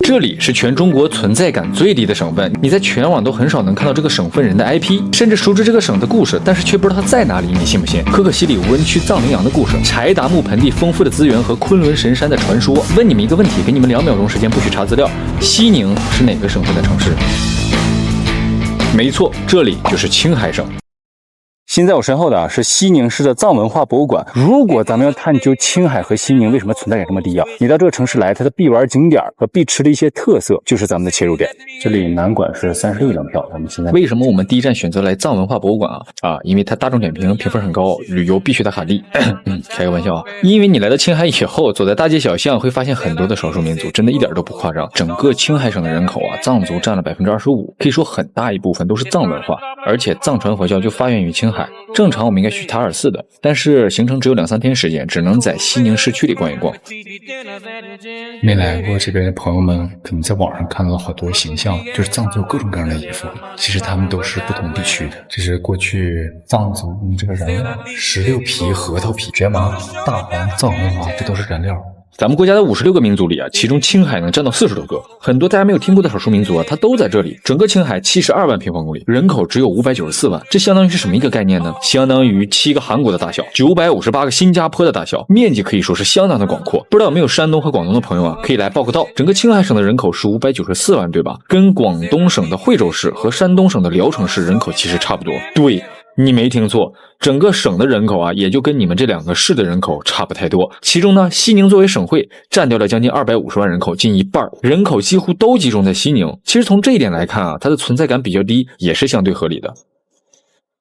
这里是全中国存在感最低的省份，你在全网都很少能看到这个省份人的 IP， 甚至熟知这个省的故事，但是却不知道它在哪里，你信不信？可可西里无人区藏羚羊的故事，柴达木盆地丰富的资源和昆仑神山的传说。问你们一个问题，给你们2秒钟时间，不许查资料。西宁是哪个省份的城市？没错，这里就是青海省。现在我身后的是西宁市的藏文化博物馆。如果咱们要探究青海和西宁为什么存在感这么低啊，你到这个城市来，它的必玩景点和必吃的一些特色就是咱们的切入点。这里南馆是36张票，咱们现在为什么我们第一站选择来藏文化博物馆啊？因为它大众点评评分很高，旅游必须打卡地。开个玩笑啊，因为你来到青海以后，走在大街小巷会发现很多的少数民族，真的一点都不夸张。整个青海省的人口啊，藏族占了25%，可以说很大一部分都是藏文化，而且藏传佛教就发源于青海。正常我们应该去塔尔寺的，但是行程只有2-3天时间，只能在西宁市区里逛一逛。没来过这边的朋友们可能在网上看到了好多形象，就是藏族各种各样的衣服，其实他们都是不同地区的。这是过去藏族用这个燃料，石榴皮、核桃皮、蕨麻、大黄、藏红花，这都是燃料。咱们国家的56个民族里啊，其中青海能占到40多个，很多大家没有听过的少数民族啊，它都在这里。整个青海72万平方公里，人口只有594万，这相当于是什么一个概念呢？相当于7个韩国的大小，958个新加坡的大小，面积可以说是相当的广阔。不知道有没有山东和广东的朋友啊，可以来报个到。整个青海省的人口是594万，对吧？跟广东省的惠州市和山东省的聊城市人口其实差不多。对，你没听错，整个省的人口啊，也就跟你们这2个市的人口差不太多。其中呢，西宁作为省会，占掉了将近250万人口，近一半，人口几乎都集中在西宁。其实从这一点来看啊，它的存在感比较低，也是相对合理的。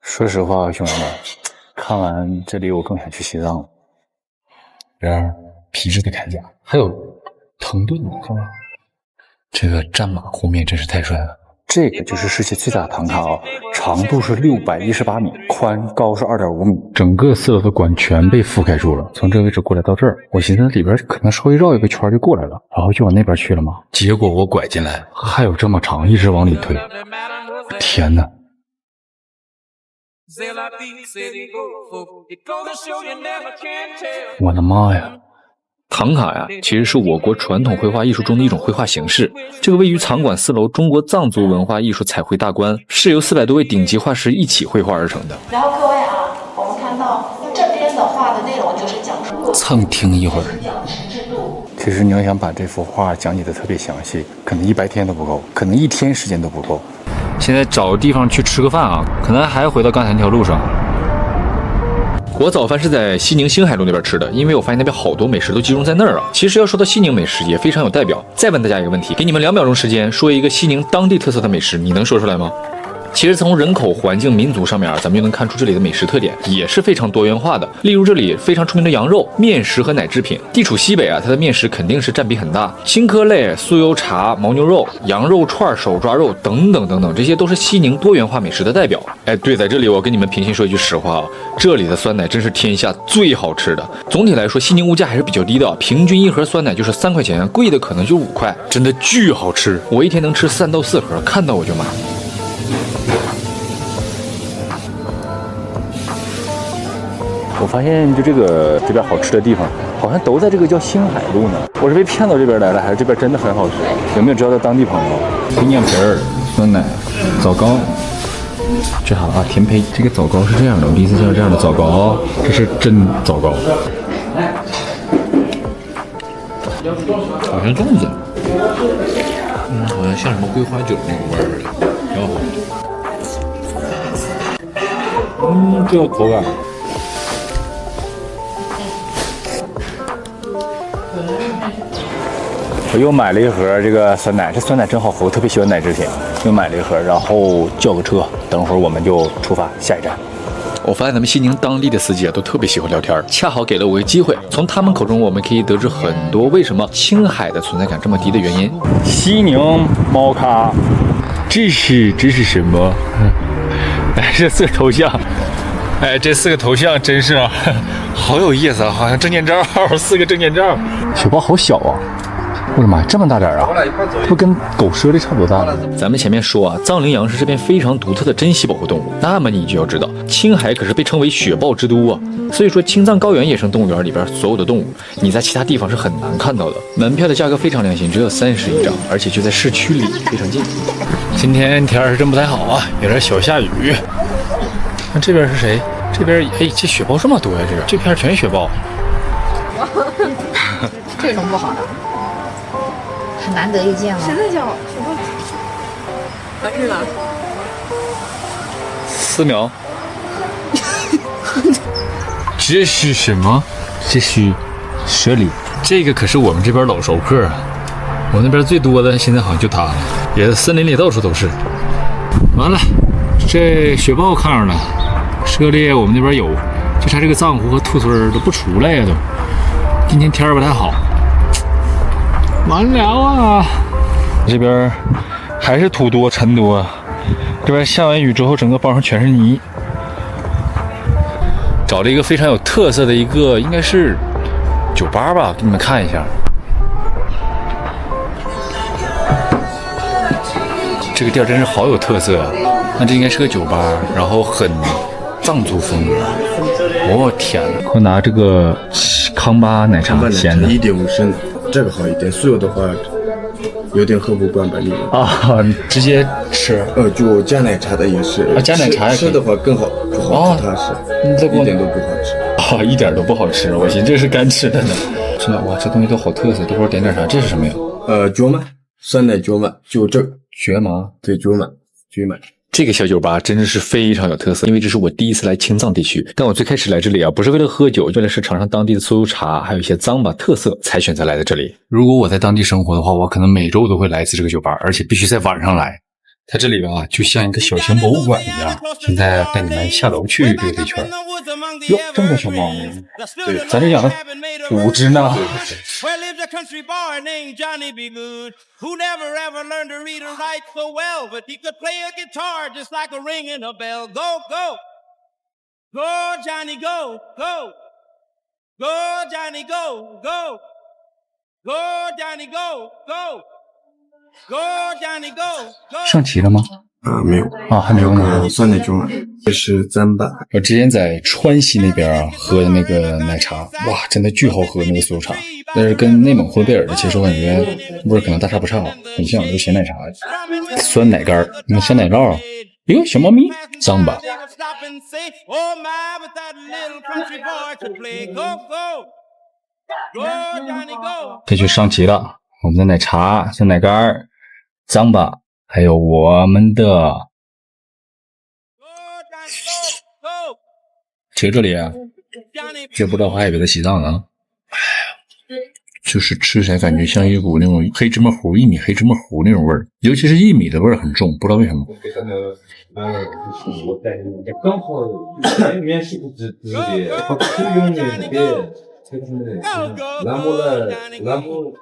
说实话，兄弟们，看完这里我更想去西藏了。这儿皮质的铠甲，还有藤盾，看吧，这个战马后面真是太帅了。这个就是世界最大的唐卡啊，长度是618米，宽高是2.5米，整个4楼的馆全被覆盖住了。从这个位置过来到这儿，我寻思里边可能稍微绕一个圈就过来了，然后就往那边去了嘛。结果我拐进来，还有这么长，一直往里推。天哪！我的妈呀！唐卡呀，其实是我国传统绘画艺术中的一种绘画形式。这个位于藏馆4楼中国藏族文化艺术彩绘大观，是由400多位顶级画师一起绘画而成的。然后各位啊，我们看到这边的画的内容就是讲述。蹭听一会儿。其实你要想把这幅画讲解的特别详细，可能100天都不够，可能1天时间都不够。现在找个地方去吃个饭啊，可能还回到刚才那条路上。我早饭是在西宁星海路那边吃的，因为我发现那边好多美食都集中在那儿啊。其实要说到西宁美食也非常有代表。再问大家一个问题，给你们2秒钟时间，说一个西宁当地特色的美食，你能说出来吗？其实从人口、环境、民族上面，咱们就能看出这里的美食特点也是非常多元化的。例如这里非常出名的羊肉、面食和奶制品。地处西北啊，它的面食肯定是占比很大。青稞类、酥油茶、牦牛肉、羊肉串、手抓肉等等等等，这些都是西宁多元化美食的代表。哎，对，在这里我跟你们平心说一句实话啊，这里的酸奶真是天下最好吃的。总体来说，西宁物价还是比较低的，平均1盒酸奶就是3块钱，贵的可能就5块，真的巨好吃。我一天能吃3到4盒，看到我就买。我发现就这边好吃的地方，好像都在这个叫星海路呢。我是被骗到这边来了，还是这边真的很好吃？有没有知道的当地朋友？冰面皮儿、酸奶、枣糕，这好啊，甜胚。这个枣糕是这样的，我第一次见到这样的枣糕，这是真枣糕，好像粽子，好像像什么桂花酒那个味儿似的，挺好。这个口感。我又买了一盒这个酸奶，这酸奶真好喝，我特别喜欢奶制品。又买了一盒，然后叫个车，等会儿我们就出发下一站。我发现咱们西宁当地的司机啊，都特别喜欢聊天，恰好给了我一个机会，从他们口中我们可以得知很多为什么青海的存在感这么低的原因。西宁猫咖，这是什么？哎，这4个头像，哎，这4个头像真是好有意思啊，好像证件照，4个证件照。小包好小啊。我的妈，这么大点啊！不跟狗猞猁差不多大吗？咱们前面说啊，藏羚羊是这边非常独特的珍稀保护动物。那么你就要知道，青海可是被称为雪豹之都啊。所以说，青藏高原野生动物园里边所有的动物，你在其他地方是很难看到的。门票的价格非常良心，只有30一张，而且就在市区里，非常近。今天天是真不太好啊，有点小下雨。那这边是谁？这边哎，这雪豹这么多呀！这片全是雪豹。这种不好的，很难得一见了。谁在叫？完事了。4秒。这是什么？这是蛇狸。这个可是我们这边老熟客啊。我那边最多的现在好像就它了，也是森林里到处都是。完了，这雪豹看上了，猞猁我们那边有，就差这个藏狐和兔孙都不出来呀都。今天天儿不太好。完了啊！这边还是土多尘多，这边下完雨之后，整个包上全是泥。找了一个非常有特色的一个，应该是酒吧吧，给你们看一下。这个店真是好有特色啊！那这应该是个酒吧，然后很藏族风格。我天哪！我拿这个康巴奶茶鲜的1.5升的，这个好一点。素有的话有点喝不惯吧，你们啊，直接吃。就加奶茶的也是。啊，加奶茶也吃的话更好，不好吃，它是一点都不好吃。啊，一点都不好吃，我寻思这是干吃的呢。真的哇，这东西都好特色，都不知道点点啥。这是什么呀？脚满，酸奶脚满，就这雪麻，对，脚满。这个小酒吧真的是非常有特色，因为这是我第一次来青藏地区。但我最开始来这里啊，不是为了喝酒，为了是尝尝当地的酥油茶，还有一些藏巴特色，才选择来的这里。如果我在当地生活的话，我可能每周都会来一次这个酒吧，而且必须在晚上来。它这里边啊，就像一个小型博物馆一样。现在带你们下楼去溜达一圈。哟，这么多小猫，对，咱这养了5只呢。Where lives a country boy named Johnny B. Good, who never ever learned to read or write so well, but he could play a guitar just like a ringing a bell. Go, go, go, Johnny, go, go, go, Johnny, go, go, go, Johnny, go, go, go, Johnny, go, go. 上齐了吗？没有啊，还没有呢。酸奶酒满，这是糌粑。我之前在川西那边啊喝的那个奶茶，哇，真的巨好喝那个酥油茶。但是跟内蒙呼伦贝尔的，其实我感觉味儿可能大差不差，很像，都咸奶茶，酸奶干，你看酸奶酪，哟，小猫咪，脏吧。这就上齐了，我们的奶茶、酸奶干、脏吧，还有我们的。其实这里啊，这不知道还以为在西藏呢。哎呀，就是吃起来感觉像一股那种黑芝麻糊、薏米黑芝麻糊那种味儿，尤其是薏米的味儿很重，不知道为什么。刚好里面是不是直的，它是用的那个，就是蓝木的蓝木。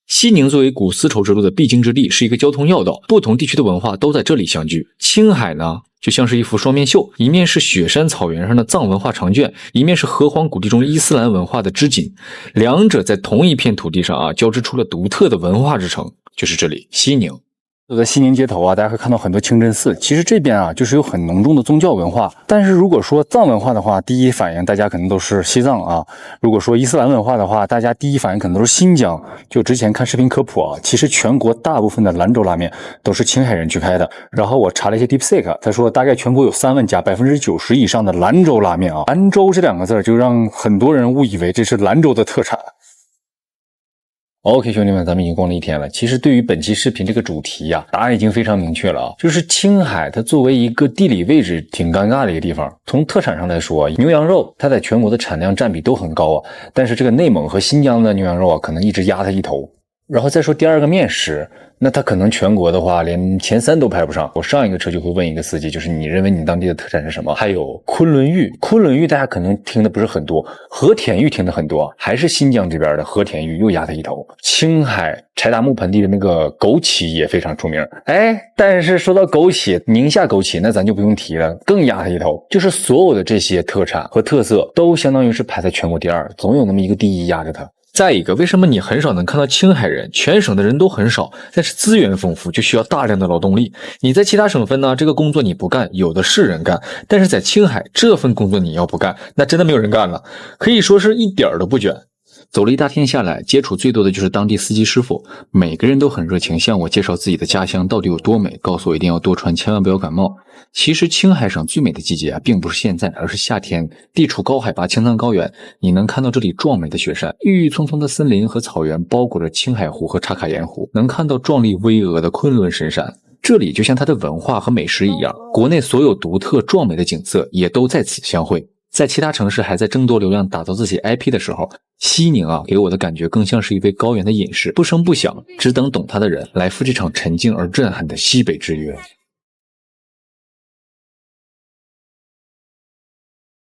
西宁作为古丝绸之路的必经之地，是一个交通要道，不同地区的文化都在这里相聚。青海呢，就像是一幅双面绣，一面是雪山草原上的藏文化长卷，一面是河湟谷地中伊斯兰文化的织锦，两者在同一片土地上啊，交织出了独特的文化之城，就是这里西宁。走在西宁街头啊，大家会看到很多清真寺。其实这边啊，就是有很浓重的宗教文化。但是如果说藏文化的话，第一反应大家可能都是西藏啊；如果说伊斯兰文化的话，大家第一反应可能都是新疆。就之前看视频科普啊，其实全国大部分的兰州拉面都是青海人去开的。然后我查了一些 DeepSeek， 他说大概全国有3万家，90%以上的兰州拉面啊。兰州这2个字就让很多人误以为这是兰州的特产。OK， 兄弟们，咱们已经逛了一天了。其实对于本期视频这个主题呀，答案已经非常明确了啊，就是青海它作为一个地理位置挺尴尬的一个地方。从特产上来说，牛羊肉它在全国的产量占比都很高啊，但是这个内蒙和新疆的牛羊肉啊，可能一直压它一头。然后再说第二个面食，那他可能全国的话连前3都排不上。我上一个车就会问一个司机，就是你认为你当地的特产是什么？还有昆仑玉，昆仑玉大家可能听的不是很多，和田玉听的很多，还是新疆这边的和田玉又压他一头。青海柴达木盆地的那个枸杞也非常出名，但是说到枸杞，宁夏枸杞那咱就不用提了，更压他一头。就是所有的这些特产和特色都相当于是排在全国第2，总有那么一个第1压着他。再一个，为什么你很少能看到青海人？全省的人都很少，但是资源丰富，就需要大量的劳动力。你在其他省份呢，这个工作你不干，有的是人干，但是在青海这份工作你要不干，那真的没有人干了，可以说是一点都不卷。走了一大天下来，接触最多的就是当地司机师傅，每个人都很热情，向我介绍自己的家乡到底有多美，告诉我一定要多穿，千万不要感冒。其实青海省最美的季节啊，并不是现在，而是夏天。地处高海拔青藏高原，你能看到这里壮美的雪山，郁郁葱葱的森林和草原包裹着青海湖和茶卡盐湖，能看到壮丽巍峨的昆仑神山。这里就像它的文化和美食一样，国内所有独特壮美的景色也都在此相会。在其他城市还在争夺流量打造自己 IP 的时候，西宁啊给我的感觉更像是一位高原的隐士，不声不响，只等懂它的人来赴这场沉静而震撼的西北之约。